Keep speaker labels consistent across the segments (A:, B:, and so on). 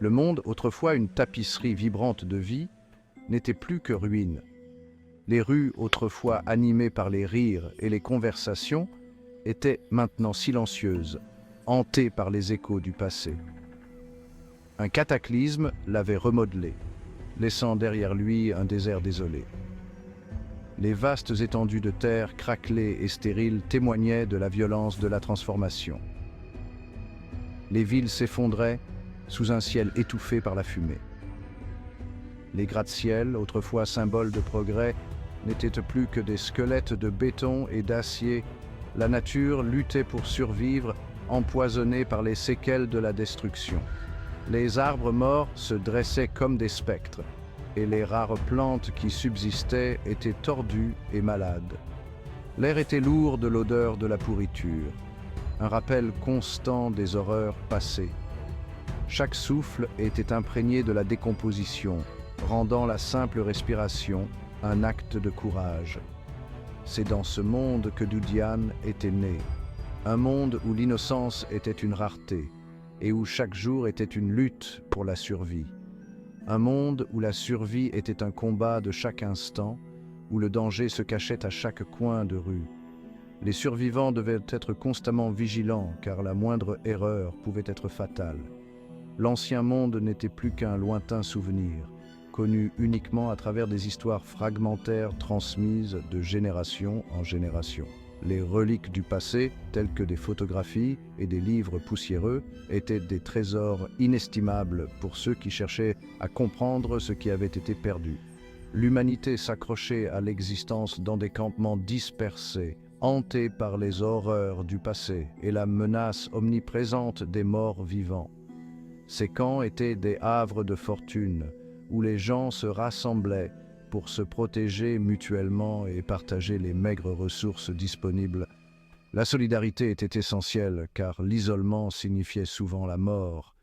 A: Le monde, autrefois une tapisserie vibrante de vie, n'était plus que ruine. Les rues, autrefois animées par les rires et les conversations, étaient maintenant silencieuses, hantées par les échos du passé. Un cataclysme l'avait remodelé, laissant derrière lui un désert désolé. Les vastes étendues de terre craquelées et stériles témoignaient de la violence de la transformation. Les villes s'effondraient sous un ciel étouffé par la fumée. Les gratte-ciels, autrefois symboles de progrès, n'étaient plus que des squelettes de béton et d'acier. La nature luttait pour survivre, empoisonnée par les séquelles de la destruction. Les arbres morts se dressaient comme des spectres, et les rares plantes qui subsistaient étaient tordues et malades. L'air était lourd de l'odeur de la pourriture, un rappel constant des horreurs passées. Chaque souffle était imprégné de la décomposition, rendant la simple respiration un acte de courage. C'est dans ce monde que Dudian était né, un monde où l'innocence était une rareté et où chaque jour était une lutte pour la survie. Un monde où la survie était un combat de chaque instant, où le danger se cachait à chaque coin de rue. Les survivants devaient être constamment vigilants car la moindre erreur pouvait être fatale. L'ancien monde n'était plus qu'un lointain souvenir, connu uniquement à travers des histoires fragmentaires transmises de génération en génération. Les reliques du passé, telles que des photographies et des livres poussiéreux, étaient des trésors inestimables pour ceux qui cherchaient à comprendre ce qui avait été perdu. L'humanité s'accrochait à l'existence dans des campements dispersés, hantés par les horreurs du passé et la menace omniprésente des morts vivants. Ces camps étaient des havres de fortune, où les gens se rassemblaient pour se protéger mutuellement et partager les maigres ressources disponibles. La solidarité était essentielle, car l'isolement signifiait souvent la mort.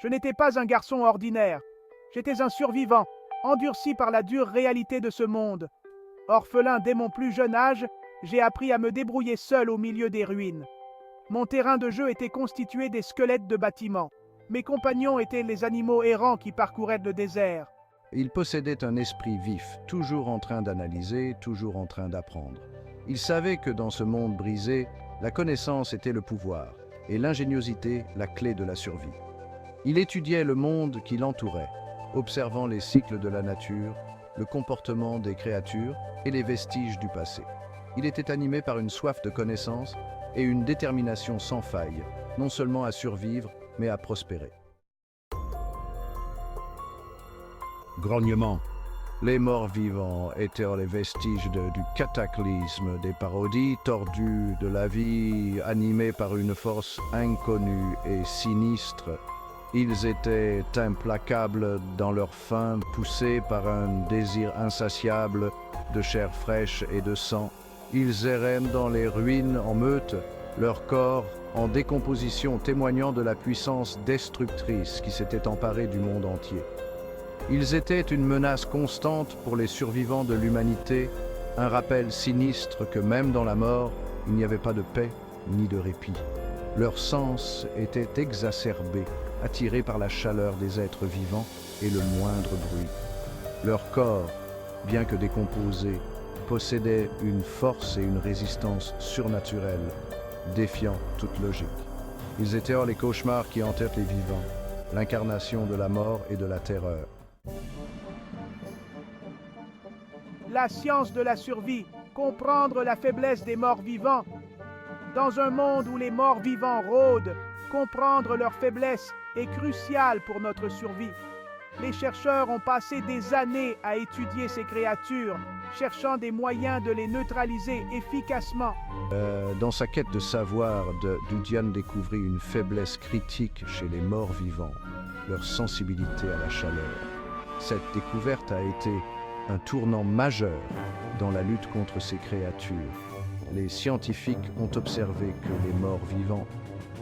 B: Je n'étais pas un garçon ordinaire. J'étais un survivant, endurci par la dure réalité de ce monde. Orphelin dès mon plus jeune âge, j'ai appris à me débrouiller seul au milieu des ruines. Mon terrain de jeu était constitué des squelettes de bâtiments. Mes compagnons étaient les animaux errants qui parcouraient le désert.
A: Il possédait un esprit vif, toujours en train d'analyser, toujours en train d'apprendre. Il savait que dans ce monde brisé, la connaissance était le pouvoir et l'ingéniosité la clé de la survie. Il étudiait le monde qui l'entourait, observant les cycles de la nature, le comportement des créatures et les vestiges du passé. Il était animé par une soif de connaissance et une détermination sans faille, non seulement à survivre, mais à prospérer. Grognement. Les morts vivants étaient les vestiges du cataclysme, des parodies tordues de la vie, animées par une force inconnue et sinistre. Ils étaient implacables dans leur faim, poussés par un désir insatiable de chair fraîche et de sang. Ils erraient dans les ruines en meute, leur corps en décomposition témoignant de la puissance destructrice qui s'était emparée du monde entier. Ils étaient une menace constante pour les survivants de l'humanité, un rappel sinistre que même dans la mort, il n'y avait pas de paix ni de répit. Leurs sens étaient exacerbés, attirés par la chaleur des êtres vivants et le moindre bruit. Leur corps, bien que décomposé, possédait une force et une résistance surnaturelles, défiant toute logique. Ils étaient les cauchemars qui hantaient les vivants, l'incarnation de la mort et de la terreur.
B: La science de la survie, comprendre la faiblesse des morts vivants. Dans un monde où les morts vivants rôdent, comprendre leur faiblesse est crucial pour notre survie. Les chercheurs ont passé des années à étudier ces créatures, cherchant des moyens de les neutraliser efficacement.
A: Dans sa quête de savoir, Dudian découvrit une faiblesse critique chez les morts vivants, leur sensibilité à la chaleur. Cette découverte a été un tournant majeur dans la lutte contre ces créatures. Les scientifiques ont observé que les morts vivants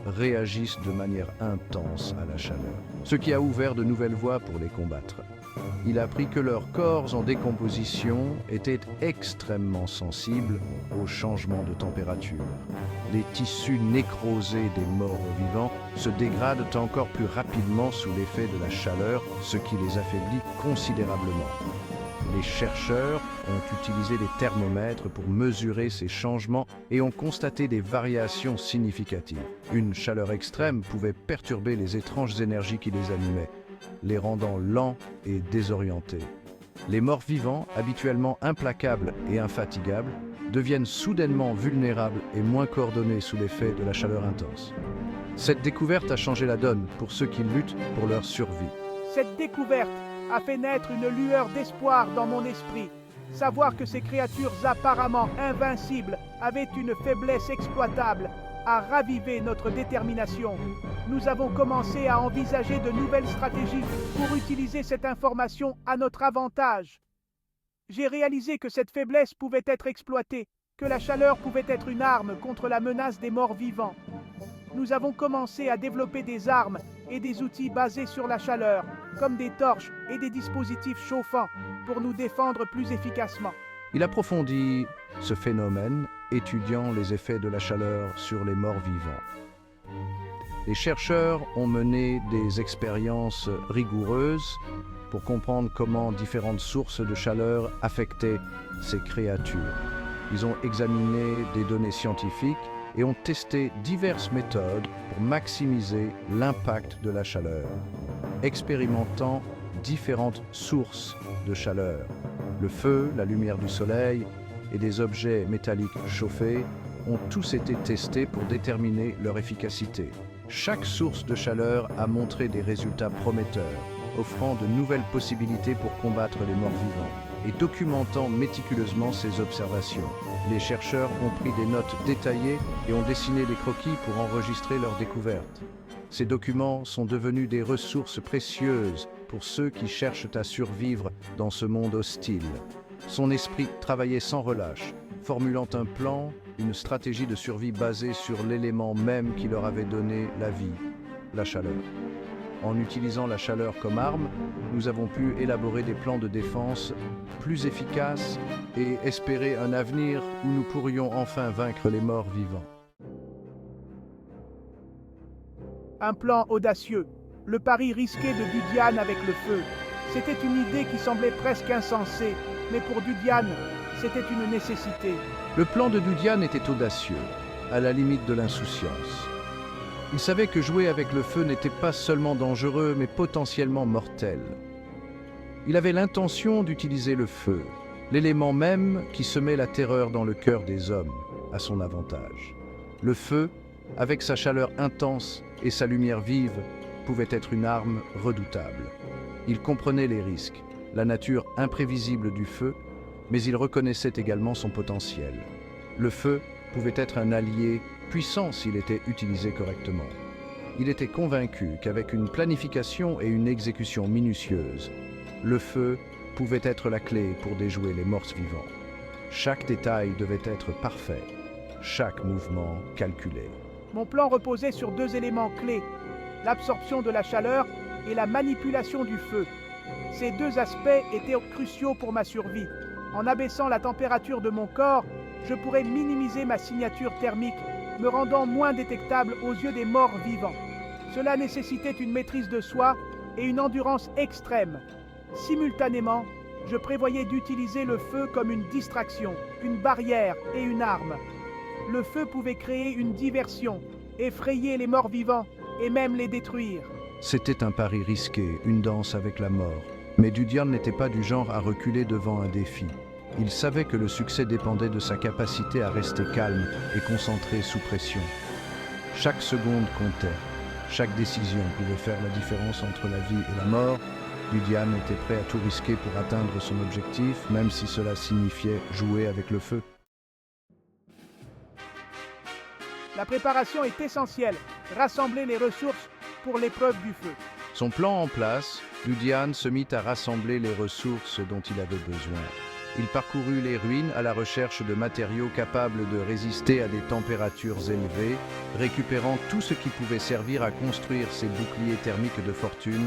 A: réagissent de manière intense à la chaleur, ce qui a ouvert de nouvelles voies pour les combattre. il apprit que leurs corps en décomposition étaient extrêmement sensibles aux changements de température. Les tissus nécrosés des morts vivants se dégradent encore plus rapidement sous l'effet de la chaleur, ce qui les affaiblit considérablement. Les chercheurs ont utilisé des thermomètres pour mesurer ces changements et ont constaté des variations significatives. Une chaleur extrême pouvait perturber les étranges énergies qui les animaient, les rendant lents et désorientés. Les morts vivants, habituellement implacables et infatigables, deviennent soudainement vulnérables et moins coordonnés sous l'effet de la chaleur intense. Cette découverte a changé la donne pour ceux qui luttent pour leur survie.
B: Cette découverte a fait naître une lueur d'espoir dans mon esprit. Savoir que ces créatures apparemment invincibles avaient une faiblesse exploitable a ravivé notre détermination. Nous avons commencé à envisager de nouvelles stratégies pour utiliser cette information à notre avantage. J'ai réalisé que cette faiblesse pouvait être exploitée, que la chaleur pouvait être une arme contre la menace des morts vivants. Nous avons commencé à développer des armes et des outils basés sur la chaleur, comme des torches et des dispositifs chauffants, pour nous défendre plus efficacement.
A: Il approfondit ce phénomène, étudiant les effets de la chaleur sur les morts vivants. Les chercheurs ont mené des expériences rigoureuses pour comprendre comment différentes sources de chaleur affectaient ces créatures. Ils ont examiné des données scientifiques et ont testé diverses méthodes pour maximiser l'impact de la chaleur, expérimentant différentes sources de chaleur. Le feu, la lumière du soleil et des objets métalliques chauffés ont tous été testés pour déterminer leur efficacité. Chaque source de chaleur a montré des résultats prometteurs, offrant de nouvelles possibilités pour combattre les morts vivants. Et documentant méticuleusement ces observations, les chercheurs ont pris des notes détaillées et ont dessiné des croquis pour enregistrer leurs découvertes. Ces documents sont devenus des ressources précieuses pour ceux qui cherchent à survivre dans ce monde hostile. Son esprit travaillait sans relâche, formulant un plan, une stratégie de survie basée sur l'élément même qui leur avait donné la vie, la chaleur. En utilisant la chaleur comme arme, nous avons pu élaborer des plans de défense plus efficaces et espérer un avenir où nous pourrions enfin vaincre les morts vivants.
B: Un plan audacieux, le pari risqué de Dudiane avec le feu. C'était une idée qui semblait presque insensée, mais pour Dudiane, c'était une nécessité.
A: Le plan de Dudiane était audacieux, à la limite de l'insouciance. Il savait que jouer avec le feu n'était pas seulement dangereux, mais potentiellement mortel. Il avait l'intention d'utiliser le feu, l'élément même qui semait la terreur dans le cœur des hommes, à son avantage. Le feu, avec sa chaleur intense et sa lumière vive, pouvait être une arme redoutable. Il comprenait les risques, la nature imprévisible du feu, mais il reconnaissait également son potentiel. Le feu pouvait être un allié puissant s'il était utilisé correctement. Il était convaincu qu'avec une planification et une exécution minutieuse, le feu pouvait être la clé pour déjouer les morts vivants. Chaque détail devait être parfait, chaque mouvement calculé.
B: Mon plan reposait sur deux éléments clés, l'absorption de la chaleur et la manipulation du feu. Ces deux aspects étaient cruciaux pour ma survie. En abaissant la température de mon corps, je pourrais minimiser ma signature thermique, me rendant moins détectable aux yeux des morts vivants. Cela nécessitait une maîtrise de soi et une endurance extrême. Simultanément, je prévoyais d'utiliser le feu comme une distraction, une barrière et une arme. Le feu pouvait créer une diversion, effrayer les morts vivants et même les détruire.
A: C'était un pari risqué, une danse avec la mort. Mais Dudiane n'était pas du genre à reculer devant un défi. Il savait que le succès dépendait de sa capacité à rester calme et concentré sous pression. Chaque seconde comptait. Chaque décision pouvait faire la différence entre la vie et la mort. Dudiane était prêt à tout risquer pour atteindre son objectif, même si cela signifiait jouer avec le feu.
B: La préparation est essentielle. Rassembler les ressources pour l'épreuve du feu.
A: Son plan en place, Dudiane se mit à rassembler les ressources dont il avait besoin. Il parcourut les ruines à la recherche de matériaux capables de résister à des températures élevées, récupérant tout ce qui pouvait servir à construire ses boucliers thermiques de fortune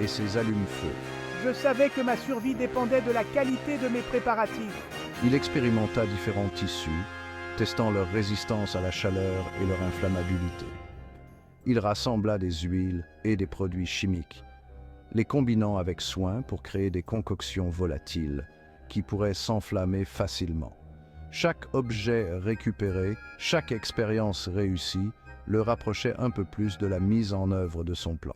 A: et ses allumes-feu.
B: Je savais que ma survie dépendait de la qualité de mes préparatifs.
A: Il expérimenta différents tissus, testant leur résistance à la chaleur et leur inflammabilité. Il rassembla des huiles et des produits chimiques, les combinant avec soin pour créer des concoctions volatiles qui pourraient s'enflammer facilement. Chaque objet récupéré, chaque expérience réussie, le rapprochait un peu plus de la mise en œuvre de son plan.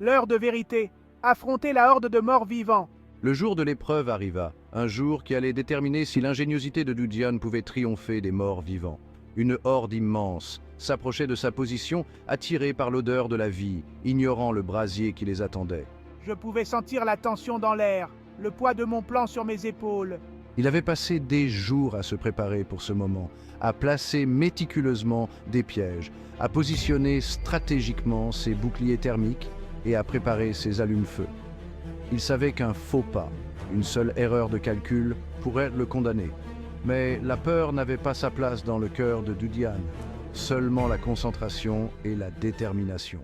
B: L'heure de vérité. Affronter la horde de morts vivants.
A: Le jour de l'épreuve arriva, un jour qui allait déterminer si l'ingéniosité de Dudian pouvait triompher des morts vivants. Une horde immense s'approchait de sa position, attirée par l'odeur de la vie, ignorant le brasier qui les attendait.
B: Je pouvais sentir la tension dans l'air, le poids de mon plan sur mes épaules.
A: Il avait passé des jours à se préparer pour ce moment, à placer méticuleusement des pièges, à positionner stratégiquement ses boucliers thermiques et à préparer ses allumes-feu. Il savait qu'un faux pas, une seule erreur de calcul, pourrait le condamner. Mais la peur n'avait pas sa place dans le cœur de Dudian, seulement la concentration et la détermination.